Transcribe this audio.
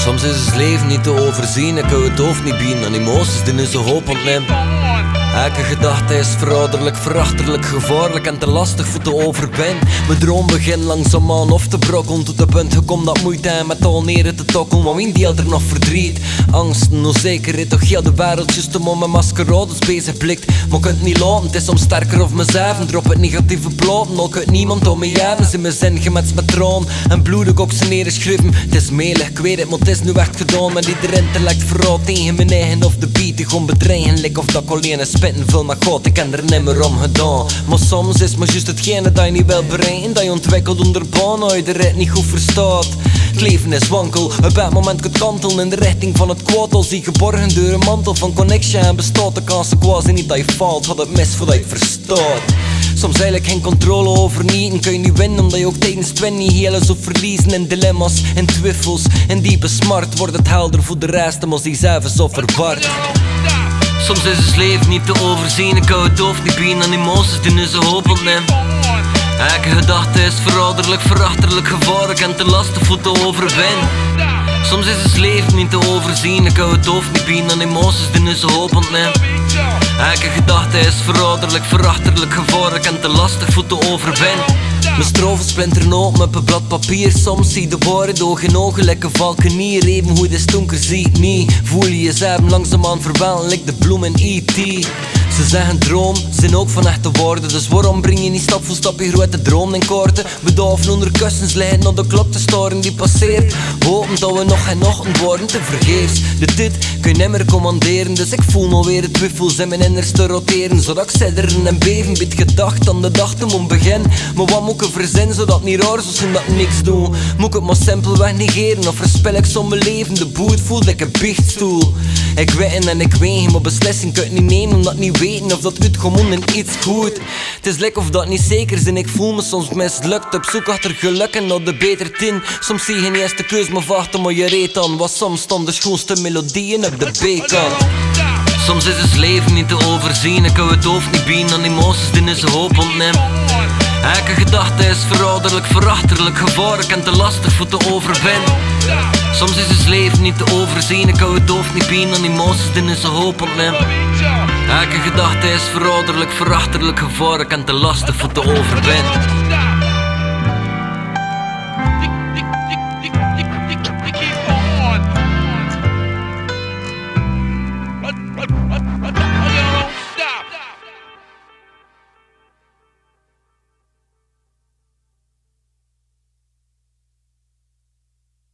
Soms is het leven niet te overzien, ik hou het hoofd niet bieden aan emoties die nu zo hoop ontnemen. Elke gedachte is verouderlijk, verachterlijk, gevaarlijk en te lastig voor te overwinnen. Mijn droom begint langzaamaan of te brokkelen, tot het punt gekomen dat moeite en met al neren te tokkelen. Maar wie deelt er nog verdriet? Angsten, onzekerheid, toch heel de wereld just om mijn maskerades bezig blikt. Maar kunt niet laten, het is soms sterker of mezelf. Drop het negatieve platen, al kunt niemand om me heen. Zijn mijn zin gemetst met traan en bloedig op zijn neergeschreven. Het is melig, ik weet het, maar het is nu echt gedaan. Met ieder intellect vooral tegen mijn eigen of de beat. Ik gewoon bedreigelijk of dat ik alleen een spitten vul met God, ik heb er nimmer om gedaan. Maar soms is maar juist hetgene dat je niet wil bereiken, dat je ontwikkelt onder baan, als je de rit niet goed verstaat. Het leven is wankel, op het moment kunt kantelen in de richting van het kwaad. Als die geborgen door een mantel van connection en bestaat, de kans quasi niet dat je faalt, had het mis voordat je het verstaat. Soms eigenlijk geen controle over niet, kun je niet winnen omdat je ook tijdens het winnen niet heel zo verliezen in dilemma's en twijfels. En diepe smart wordt het helder voor de rest, maar zichzelf zo verward. Soms is het leven niet te overzien, ik hou het hoofd niet bieden aan emoties die nu zo hoop ontnemen. Elke gedachte is verouderlijk, verachterlijk, gevaarlijk en te lastig voor te overwinnen. Soms is het leven niet te overzien, ik hou het hoofd niet bieden aan emoties die nu zo hoop ontnemen. Elke gedachte is verouderlijk, verachterlijk, gevaarlijk en te lastig voor te overwinnen. Mijn strofen splinteren op met een blad papier. Soms zie de waarheid oog in ogen, lekker valkenier. Even hoe de stonker ziet niet. Voel je jezelf langzaamaan verwellen, lik de bloem in E.T. Ze zeggen droom, zijn ook van echte woorden. Dus waarom breng je niet stap voor stap je grote droom in korte? Bedoven onder kussens leiden naar de klok te storen die passeert. Hopen dat we nog geen ochtend worden te vergeefs. De dit kun je nimmer commanderen, dus ik voel nog weer het twijfels in mijn innerste roteren. Zodat ik sidderen en beven bid gedacht aan de dag te moet beginnen. Maar wat moet ik verzinnen zodat het niet raar is dat ik niks doe? Moet ik het maar simpelweg negeren of verspil ik zo mijn leven? De boet voelt ik een biechtstoel. Ik weet en ik weet, maar beslissing kun je niet nemen omdat ik niet weten of dat uitkomt in iets goed. Het is lekker of dat niet zeker is en ik voel me soms mislukt. Op zoek achter geluk en naar de beter tien. Soms zie je niet eens de keus maar wachten maar je reet aan. Wat soms stond de schoonste melodieën op de B-kant. Soms is het leven niet te overzien, ik hou het hoofd niet bieden aan emoties die nu zo hoop ontnemen. Elke gedachte is verouderlijk, verachterlijk, gevaarlijk en te lastig voor te overwinnen. Soms is het leven niet te overzien, ik hou het hoofd niet bieden aan emoties die nu zo hoop ontnemen. Elke gedachte is verouderlijk, verachterlijk, gevaarlijk en te lastig voor te overwinnen. What?